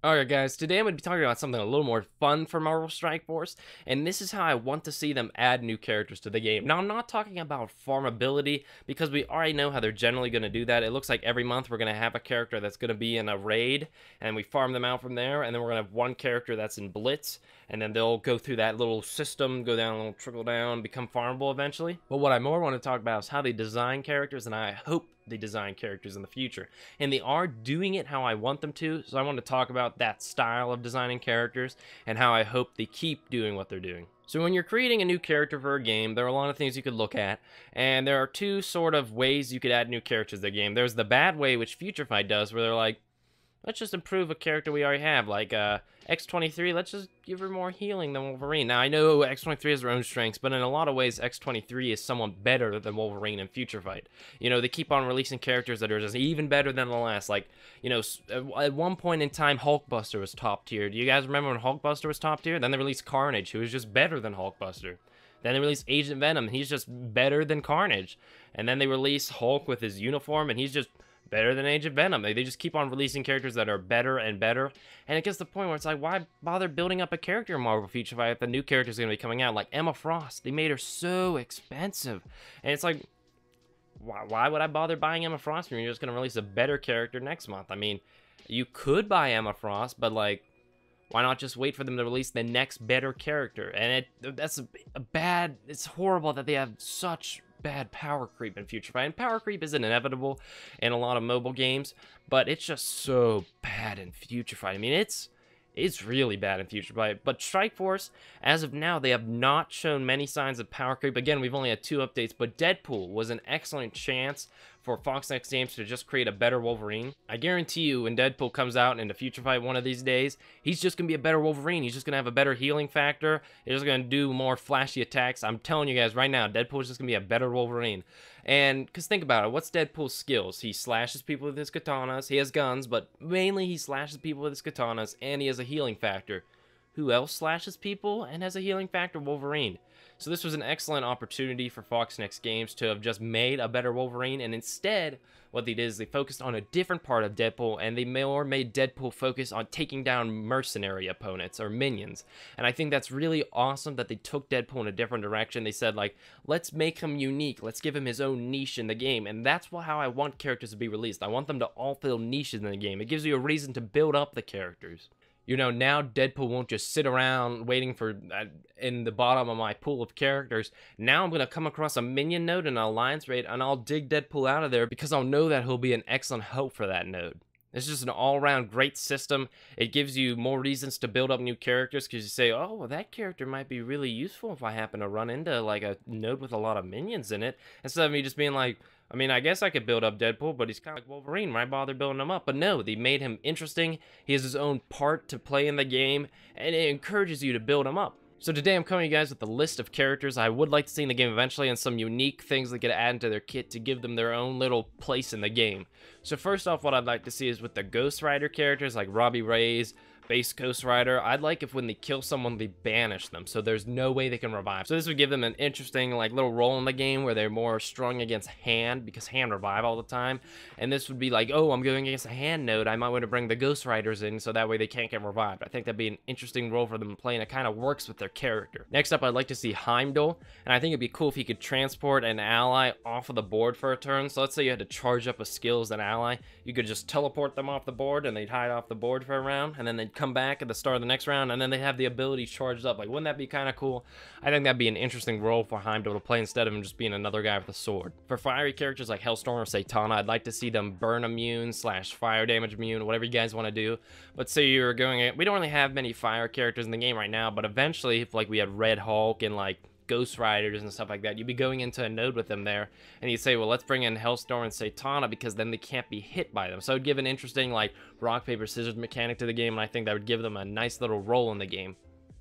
Alright guys, today I'm going to be talking about something a little more fun for Marvel Strike Force, and this is how I want to see them add new characters to the game. Now I'm not talking about farmability, because we already know how they're generally going to do that. It looks like every month we're going to have a character that's going to be in a raid, and we farm them out from there, and then we're going to have one character that's in Blitz, and then they'll go through that little system, go down a little trickle down, become farmable eventually. But what I more want to talk about is how they design characters, and I hope they design characters in the future, and they are doing it how I want them to. So I want to talk about that style of designing characters and how I hope they keep doing what they're doing. So when you're creating a new character for a game, there are a lot of things you could look at, and there are two sort of ways you could add new characters to the game. There's the bad way, which Future Fight does, where they're like, let's just improve a character we already have, like X-23, let's just give her more healing than Wolverine. Now, I know X-23 has their own strengths, but in a lot of ways, X-23 is somewhat better than Wolverine in Future Fight. You know, they keep on releasing characters that are just even better than the last. Like, you know, at one point in time, Hulkbuster was top tier. Do you guys remember when Hulkbuster was top tier? Then they released Carnage, who was just better than Hulkbuster. Then they released Agent Venom, and he's just better than Carnage. And then they released Hulk with his uniform, and he's just better than Agent Venom. They just keep on releasing characters that are better and better, and it gets to the point where it's like, why bother building up a character in Marvel Future Fight if the new character is going to be coming out? Like Emma Frost, they made her so expensive, and it's like, why would I bother buying Emma Frost when you're just going to release a better character next month? I mean, you could buy Emma Frost, but like, why not just wait for them to release the next better character? And that's a bad, it's horrible that they have such bad power creep in Future Fight. And power creep isn't inevitable in a lot of mobile games, but it's just so bad in Future Fight. I mean, it's really bad in Future Fight. But Strike Force, as of now, they have not shown many signs of power creep. Again, we've only had 2 updates, but Deadpool was an excellent chance for FoxNext Games to just create a better Wolverine. I guarantee you, when Deadpool comes out into Future Fight one of these days, he's just going to be a better Wolverine. He's just going to have a better healing factor. He's just going to do more flashy attacks. I'm telling you guys right now, Deadpool is just going to be a better Wolverine. And, because think about it, what's Deadpool's skills? He slashes people with his katanas, he has guns, but mainly he slashes people with his katanas, and he has a healing factor. Who else slashes people and has a healing factor? Wolverine. So this was an excellent opportunity for FoxNext Games to have just made a better Wolverine, and instead, what they did is they focused on a different part of Deadpool, and they more made Deadpool focus on taking down mercenary opponents, or minions. And I think that's really awesome that they took Deadpool in a different direction. They said, like, let's make him unique, let's give him his own niche in the game, and that's how I want characters to be released. I want them to all fill niches in the game. It gives you a reason to build up the characters. You know, now Deadpool won't just sit around waiting for, in the bottom of my pool of characters. Now I'm going to come across a minion node in an alliance raid, and I'll dig Deadpool out of there because I'll know that he'll be an excellent help for that node. It's just an all-around great system. It gives you more reasons to build up new characters because you say, oh, well, that character might be really useful if I happen to run into, like, a node with a lot of minions in it. Instead of me just being like, I mean, I guess I could build up Deadpool, but he's kind of like Wolverine. Why bother building him up? But no, they made him interesting. He has his own part to play in the game, and it encourages you to build him up. So today I'm coming to you guys with a list of characters I would like to see in the game eventually, and some unique things that get added to their kit to give them their own little place in the game. So first off, what I'd like to see is with the Ghost Rider characters like Robbie Reyes, base Ghost Rider, I'd like if when they kill someone, they banish them, so there's no way they can revive. So this would give them an interesting, like, little role in the game where they're more strong against hand, because hand revive all the time. And this would be like, oh, I'm going against a hand node, I might want to bring the Ghost Riders in, so that way they can't get revived. I think that'd be an interesting role for them to play, and it kind of works with their character. Next up, I'd like to see Heimdall, and I think it'd be cool if he could transport an ally off of the board for a turn. So let's say you had to charge up a skill as an ally, you could just teleport them off the board, and they'd hide off the board for a round, and then they'd come back at the start of the next round, and then they have the ability charged up. Like, wouldn't that be kind of cool? I think that'd be an interesting role for Heimdall to play instead of him just being another guy with a sword. For fiery characters like Hellstorm or Satana, I'd like to see them burn immune / fire damage immune, whatever you guys want to do. But say you're going, we don't really have many fire characters in the game right now, but eventually, if like we had Red Hulk and like Ghost Riders and stuff like that, you'd be going into a node with them there, and you'd say, well, let's bring in Hellstorm and Satana because then they can't be hit by them. So it would give an interesting, like, rock, paper, scissors mechanic to the game, and I think that would give them a nice little role in the game.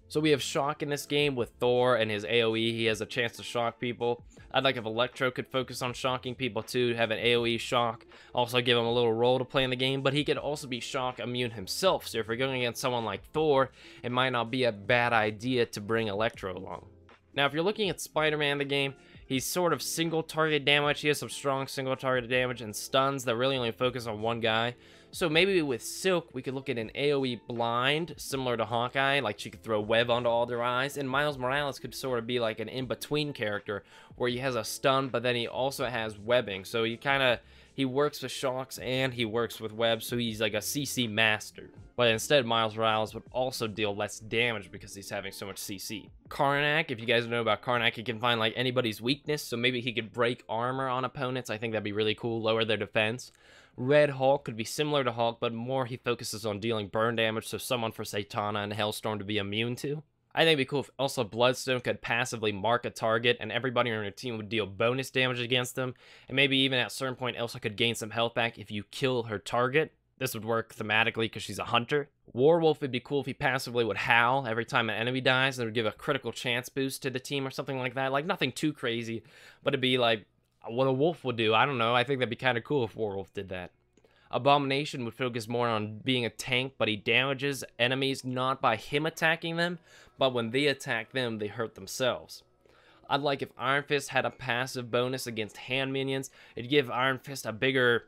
So we have shock in this game with Thor and his AoE. He has a chance to shock people. I'd like if Electro could focus on shocking people too, have an AoE shock, also give him a little role to play in the game, but he could also be shock immune himself. So if you're going against someone like Thor, it might not be a bad idea to bring Electro along. Now, if you're looking at Spider-Man in the game, He's sort of single target damage. He has some strong single target damage and stuns that really only focus on one guy. So maybe with Silk, we could look at an AoE blind, similar to Hawkeye, like she could throw web onto all their eyes, and Miles Morales could sort of be like an in-between character, where he has a stun, but then he also has webbing, so he works with shocks and he works with web, so he's like a CC master. But instead, Miles Morales would also deal less damage because he's having so much CC. Karnak, if you guys know about Karnak, he can find like anybody's weakness, so maybe he could break armor on opponents. I think that'd be really cool, lower their defense. Red Hulk could be similar to Hulk, but more he focuses on dealing burn damage, so someone for Satana and Hellstorm to be immune to. I think it'd be cool if also Bloodstone could passively mark a target, and everybody on your team would deal bonus damage against them, and maybe even at a certain point Elsa could gain some health back if you kill her target. This would work thematically because she's a hunter. Werewolf would be cool if he passively would howl every time an enemy dies, and it would give a critical chance boost to the team or something like that. Like, nothing too crazy, but it'd be like what a wolf would do. I don't know. I think that'd be kind of cool if Werewolf did that. Abomination would focus more on being a tank, but he damages enemies not by him attacking them, but when they attack them, they hurt themselves. I'd like if Iron Fist had a passive bonus against hand minions. It'd give Iron Fist a bigger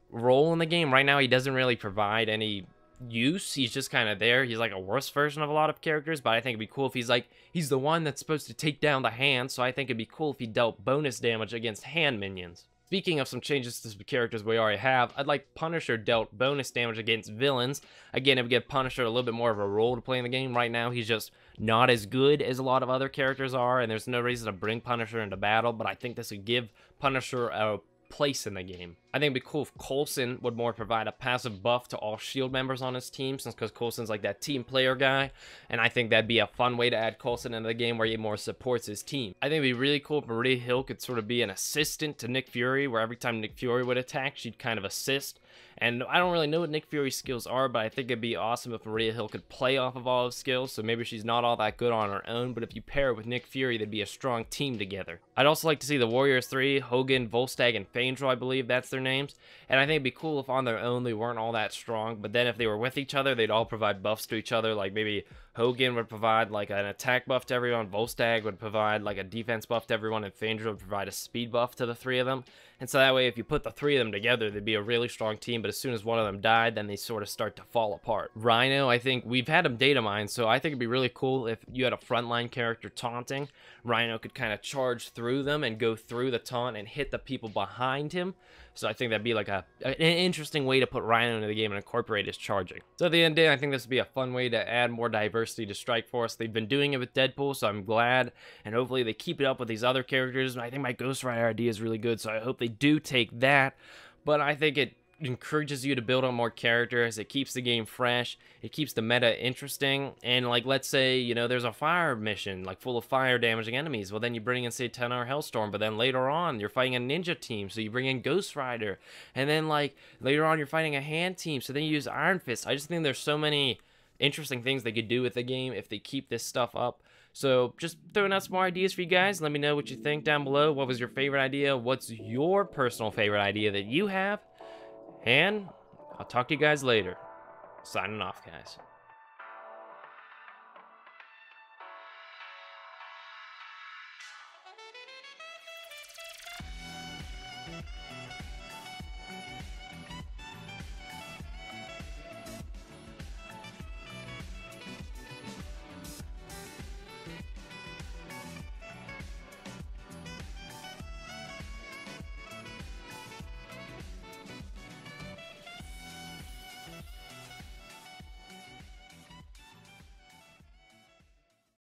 role in the game. Right now, he doesn't really provide any use. He's just kind of there. He's like a worse version of a lot of characters, but I think it'd be cool if he's the one that's supposed to take down the hand, so I think it'd be cool if he dealt bonus damage against hand minions. Speaking of some changes to some characters we already have, I'd like Punisher dealt bonus damage against villains. Again, it would give Punisher a little bit more of a role to play in the game. Right now, he's just not as good as a lot of other characters are, and there's no reason to bring Punisher into battle, but I think this would give Punisher a place in the game. I think it'd be cool if Coulson would more provide a passive buff to all shield members on his team, since because Coulson's like that team player guy, and I think that'd be a fun way to add Coulson into the game where he more supports his team. I think it'd be really cool if Maria Hill could sort of be an assistant to Nick Fury, where every time Nick Fury would attack, she'd kind of assist. And I don't really know what Nick Fury's skills are, but I think it'd be awesome if Maria Hill could play off of all his skills, so maybe she's not all that good on her own, but if you pair her with Nick Fury, they'd be a strong team together. I'd also like to see the Warriors 3, Hogan, Volstagg, and Faendro, I believe that's their names, and I think it'd be cool if on their own they weren't all that strong, but then if they were with each other, they'd all provide buffs to each other. Like maybe Hogan would provide like an attack buff to everyone, Volstagg would provide like a defense buff to everyone, and Faendro would provide a speed buff to the three of them. And so that way, if you put the three of them together, they'd be a really strong team, but as soon as one of them died, then they sort of start to fall apart. Rhino, I think we've had him data mined, so I think it'd be really cool if you had a frontline character taunting. Rhino could kind of charge through them and go through the taunt and hit the people behind him. So I think that'd be like an interesting way to put Rhino into the game and incorporate his charging. So at the end of the day, I think this would be a fun way to add more diversity to Strike Force. They've been doing it with Deadpool, so I'm glad. And hopefully they keep it up with these other characters. I think my Ghost Rider idea is really good, so I hope they do take that. But I think it encourages you to build on more characters. It keeps the game fresh. It keeps the meta interesting. And like, let's say, you know, there's a fire mission like full of fire damaging enemies. Well, then you bring in Satana or Hellstorm, but then later on you're fighting a ninja team, so you bring in Ghost Rider. And then like later on you're fighting a hand team, so then you use Iron Fist. I just think there's so many interesting things they could do with the game if they keep this stuff up. So just throwing out some more ideas for you guys. Let me know what you think down below. What was your favorite idea? What's your personal favorite idea that you have? And I'll talk to you guys later. Signing off, guys.